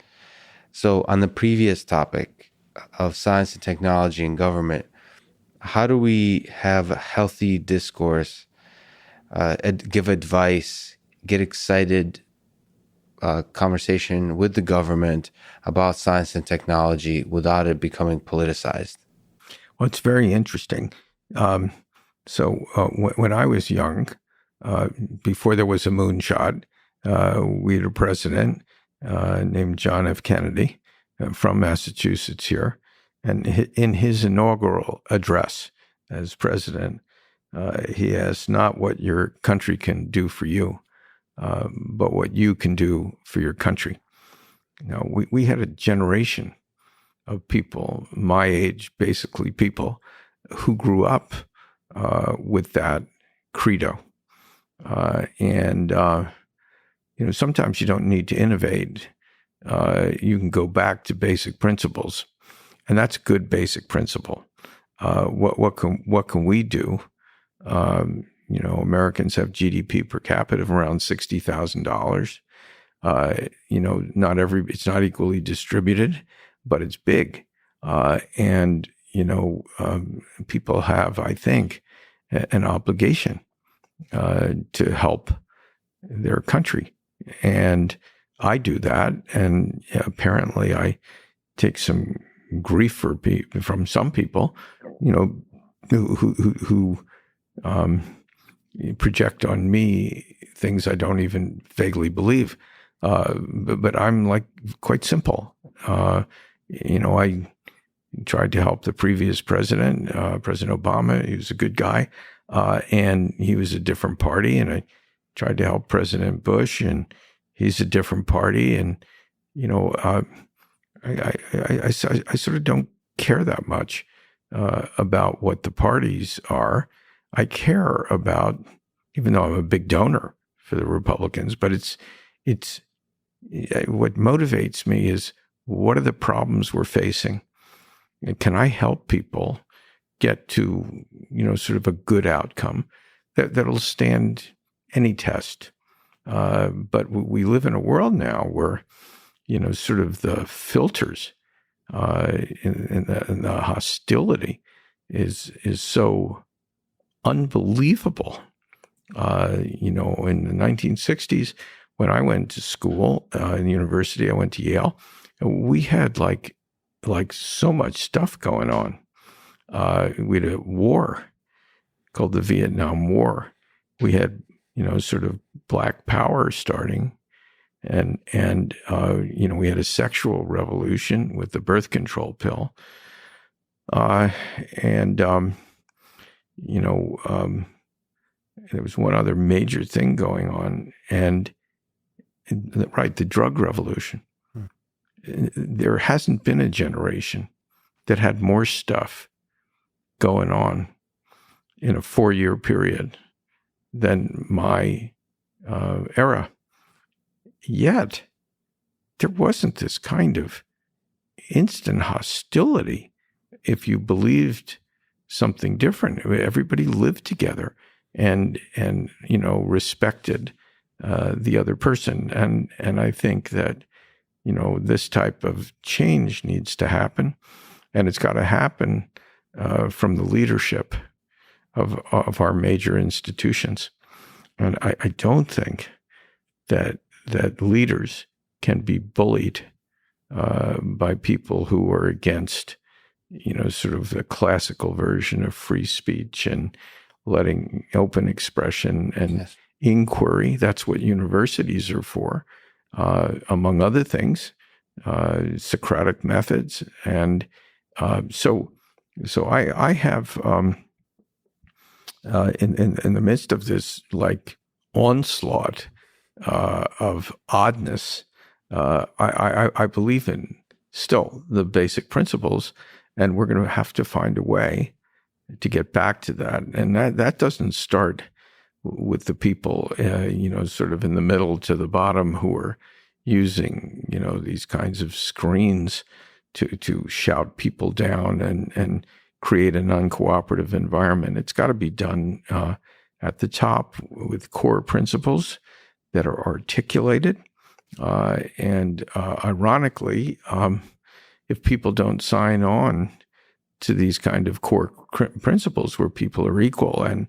So on the previous topic of science and technology and government, how do we have a healthy discourse, give advice, get excited conversation with the government about science and technology without it becoming politicized? Well, it's very interesting. So when I was young, before there was a moonshot, we had a president named John F. Kennedy from Massachusetts here. And in his inaugural address as president, He asks not what your country can do for you, but what you can do for your country. Now, we had a generation of people, my age, basically people who grew up with that credo. Sometimes you don't need to innovate. You can go back to basic principles, and that's a good basic principle. What can we do? Americans have GDP per capita of around $60,000. It's not equally distributed, but it's big. People have, I think, an obligation to help their country. And I do that. And apparently I take some grief from some people, who project on me things I don't even vaguely believe. But I'm like quite simple. I tried to help the previous president, President Obama. He was a good guy, and he was a different party. And I tried to help President Bush, and he's a different party. And I sort of don't care that much about what the parties are. I care about, even though I'm a big donor for the Republicans, but it's what motivates me is, what are the problems we're facing? And can I help people get to, sort of a good outcome that'll stand any test? But we live in a world now where, sort of the filters and the hostility is so unbelievable. In the 1960s, when I went to school in the university, I went to Yale. We had like so much stuff going on. We had a war called the Vietnam War. We had, sort of black power starting, and we had a sexual revolution with the birth control pill. There was one other major thing going on, and the drug revolution. There hasn't been a generation that had more stuff going on in a 4-year period than my era. Yet, there wasn't this kind of instant hostility if you believed something different. Everybody lived together and respected the other person. And I think that, this type of change needs to happen, and it's got to happen from the leadership of our major institutions. And I don't think that leaders can be bullied by people who are against, sort of the classical version of free speech and letting open expression and inquiry. That's what universities are for, among other things, Socratic methods. And so I have, in the midst of this like onslaught of oddness, I believe in still the basic principles, and we're going to have to find a way to get back to that. And that doesn't start with the people, sort of in the middle to the bottom who are using, these kinds of screens to shout people down and create an uncooperative environment. It's got to be done at the top with core principles that are articulated. Ironically, if people don't sign on to these kind of core principles where people are equal and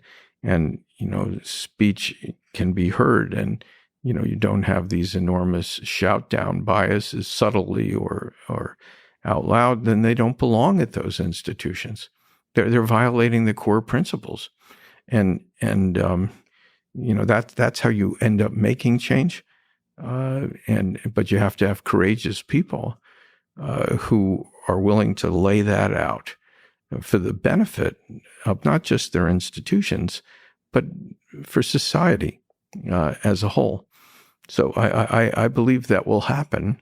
speech can be heard, and you don't have these enormous shout down biases subtly or out loud, then they don't belong at those institutions. They're violating the core principles, and that's how you end up making change. But you have to have courageous people who are willing to lay that out for the benefit of not just their institutions, but for society as a whole. So I believe that will happen,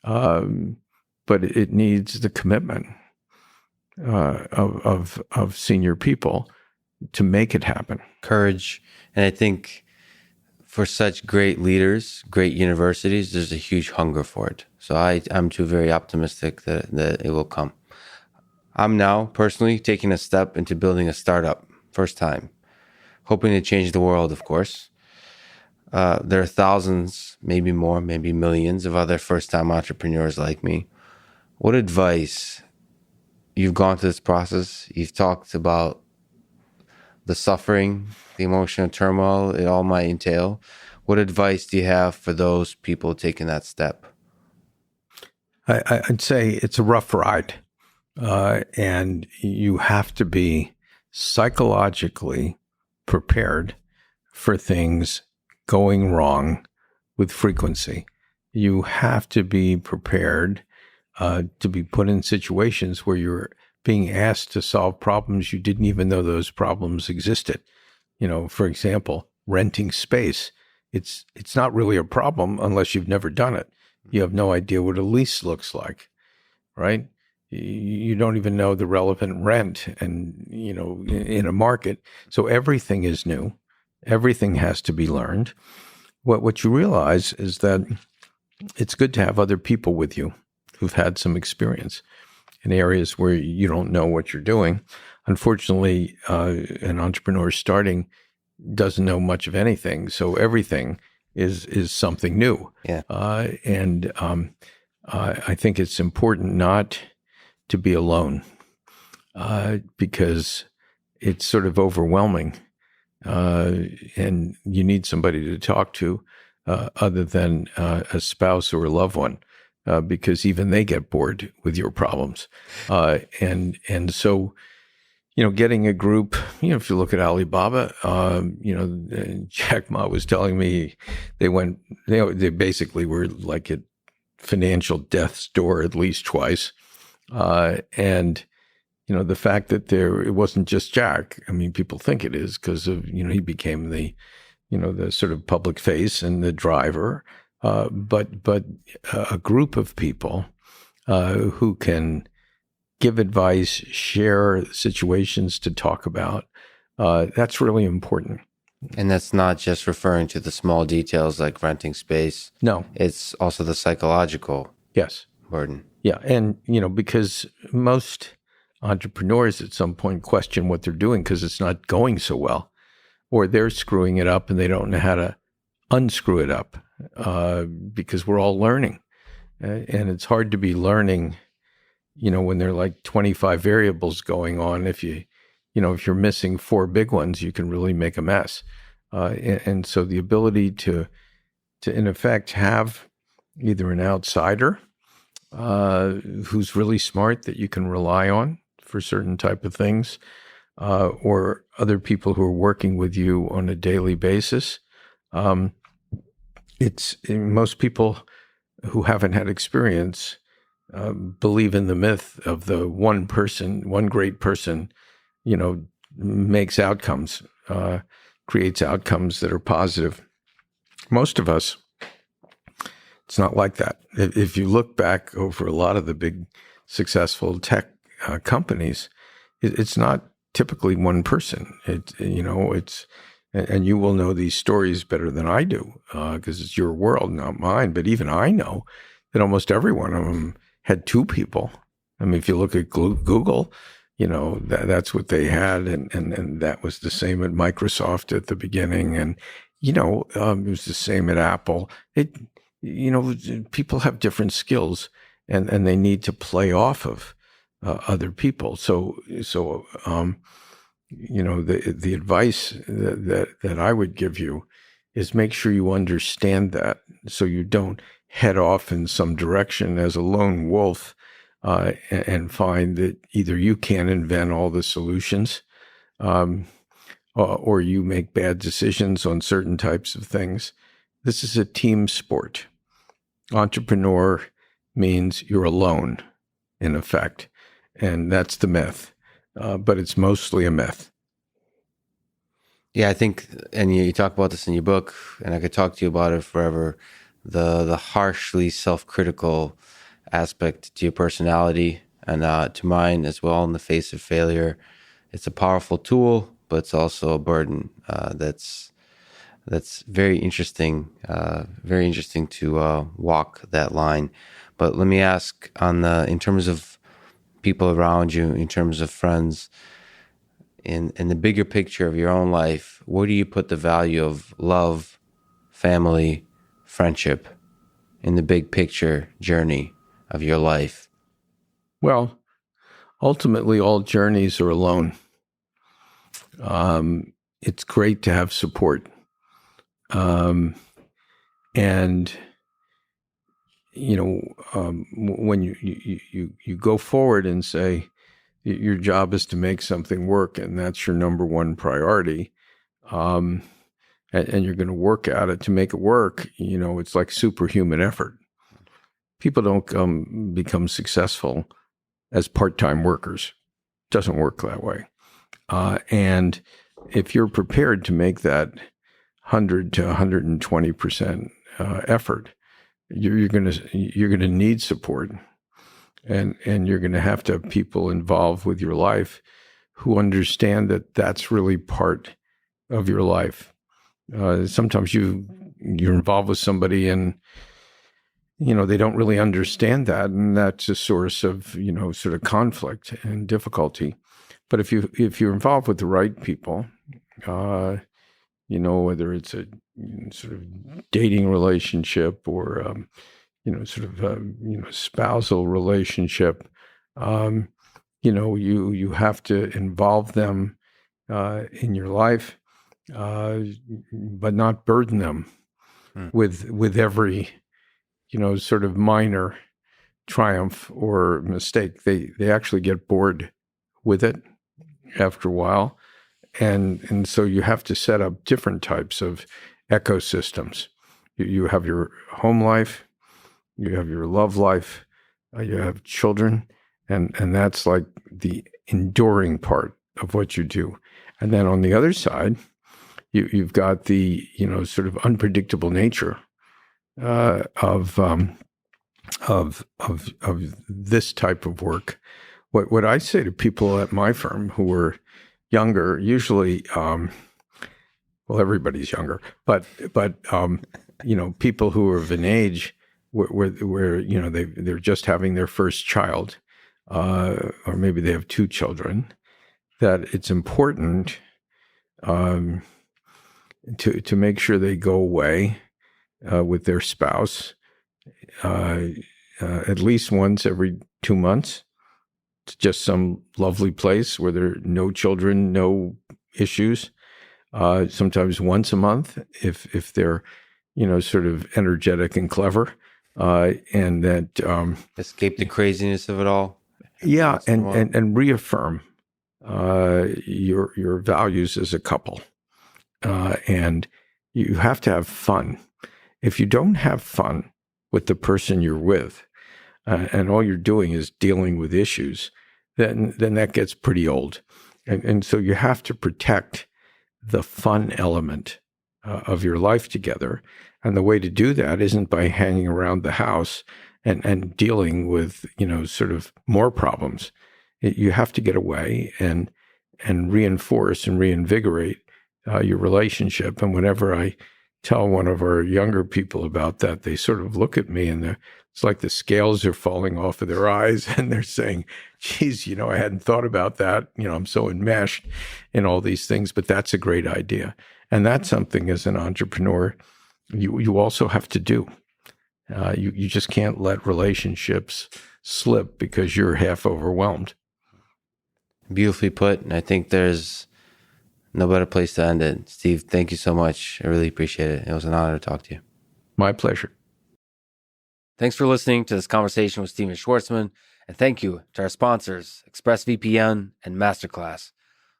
but it needs the commitment of senior people to make it happen. Courage. And I think for such great leaders, great universities, there's a huge hunger for it. So I'm too very optimistic that it will come. I'm now personally taking a step into building a startup, first time, hoping to change the world, of course. There are thousands, maybe more, maybe millions of other first-time entrepreneurs like me. What advice, you've gone through this process, you've talked about the suffering, the emotional turmoil it all might entail. What advice do you have for those people taking that step? I'd say it's a rough ride, and you have to be psychologically prepared for things going wrong with frequency. You have to be prepared to be put in situations where you're being asked to solve problems you didn't even know those problems existed. For example, renting space. It's not really a problem unless you've never done it. You have no idea what a lease looks like, right? You don't even know the relevant rent and, in a market. So everything is new. Everything has to be learned. What you realize is that it's good to have other people with you who've had some experience in areas where you don't know what you're doing. Unfortunately, an entrepreneur starting doesn't know much of anything, so everything is something new. Yeah. And I think it's important not to be alone because it's sort of overwhelming, and you need somebody to talk to other than a spouse or a loved one. Because even they get bored with your problems. And so, getting a group, if you look at Alibaba, Jack Ma was telling me they basically were like at financial death's door at least twice. And, the fact that it wasn't just Jack, I mean, people think it is because of, he became the sort of public face and the driver. But a group of people who can give advice, share situations to talk about, that's really important. And that's not just referring to the small details like renting space. No. It's also the psychological burden. Yeah. And, because most entrepreneurs at some point question what they're doing because it's not going so well, or they're screwing it up and they don't know how to unscrew it up. Because we're all learning, and it's hard to be learning, when there are like 25 variables going on. If you're missing 4 big ones, you can really make a mess. And so the ability to in effect have either an outsider who's really smart that you can rely on for certain type of things, or other people who are working with you on a daily basis. It's most people who haven't had experience believe in the myth of the one great person, makes outcomes, creates outcomes that are positive. Most of us, it's not like that. If you look back over a lot of the big successful tech companies, it's not typically one person. And you will know these stories better than I do because it's your world, not mine. But even I know that almost every one of them had 2 people. I mean, if you look at Google, that's what they had. And that was the same at Microsoft at the beginning. And, it was the same at Apple. People have different skills and they need to play off of other people. So the advice that I would give you is make sure you understand that so you don't head off in some direction as a lone wolf and find that either you can't invent all the solutions or you make bad decisions on certain types of things. This is a team sport. Entrepreneur means you're alone, in effect, and that's the myth. but it's mostly a myth. Yeah, I think, and you talk about this in your book, and I could talk to you about it forever. The harshly self-critical aspect to your personality and to mine as well in the face of failure. It's a powerful tool, but it's also a burden that's very interesting to walk that line. But let me ask, in terms of people around you, in terms of friends, in the bigger picture of your own life, where do you put the value of love, family, friendship in the big picture journey of your life? Well, ultimately, all journeys are alone. It's great to have support. And when you go forward and say your job is to make something work, and that's your number one priority, and you're going to work at it to make it work, it's like superhuman effort. People don't become successful as part-time workers. It doesn't work that way. And if you're prepared to make that 100 to 120% effort, you're going to need support, and you're going to have people involved with your life who understand that that's really part of your life. Sometimes you're involved with somebody and they don't really understand that, and that's a source of sort of conflict and difficulty. But if you're involved with the right people, whether it's a sort of dating relationship or sort of spousal relationship, you have to involve them in your life, but not burden them with every sort of minor triumph or mistake. They actually get bored with it after a while. And so you have to set up different types of ecosystems. You have your home life, you have your love life, you have children, and that's like the enduring part of what you do. And then on the other side, you've got the sort of unpredictable nature of this type of work. What I say to people at my firm who are younger, usually, well, everybody's younger, but people who are of an age where they're just having their first child, or maybe they have two children, that it's important to make sure they go away with their spouse at least once every 2 months to just some lovely place where there are no children, no issues. Sometimes once a month if they're sort of energetic and clever, and that Escape the craziness of it all. Yeah, and reaffirm your values as a couple, and you have to have fun. If you don't have fun with the person you're with, and all you're doing is dealing with issues, then that gets pretty old, and so you have to protect the fun element of your life together. And the way to do that isn't by hanging around the house and dealing with, sort of more problems. You have to get away and reinforce and reinvigorate your relationship. And whenever I tell one of our younger people about that, they sort of look at me and it's like the scales are falling off of their eyes and they're saying, geez, I hadn't thought about that. I'm so enmeshed in all these things, but that's a great idea. And that's something as an entrepreneur, you also have to do. You just can't let relationships slip because you're half overwhelmed. Beautifully put. And I think there's no better place to end it. Steve, thank you so much. I really appreciate it. It was an honor to talk to you. My pleasure. Thanks for listening to this conversation with Steven Schwarzman. And thank you to our sponsors, ExpressVPN and Masterclass.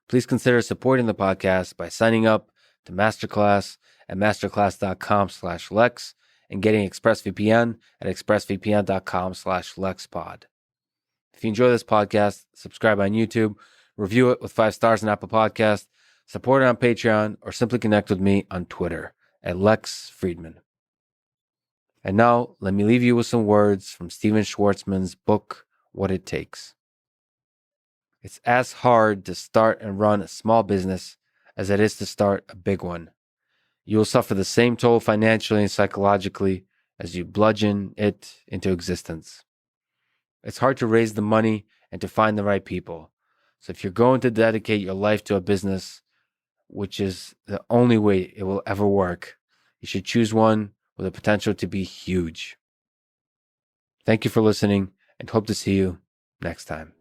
Please consider supporting the podcast by signing up to Masterclass at masterclass.com/Lex and getting ExpressVPN at expressvpn.com/LexPod. If you enjoy this podcast, subscribe on YouTube, review it with 5 stars on Apple Podcasts, support it on Patreon, or simply connect with me on Twitter at Lex Fridman. And now, let me leave you with some words from Steven Schwarzman's book, What It Takes. It's as hard to start and run a small business as it is to start a big one. You will suffer the same toll financially and psychologically as you bludgeon it into existence. It's hard to raise the money and to find the right people. So if you're going to dedicate your life to a business, which is the only way it will ever work, you should choose one with the potential to be huge. Thank you for listening and hope to see you next time.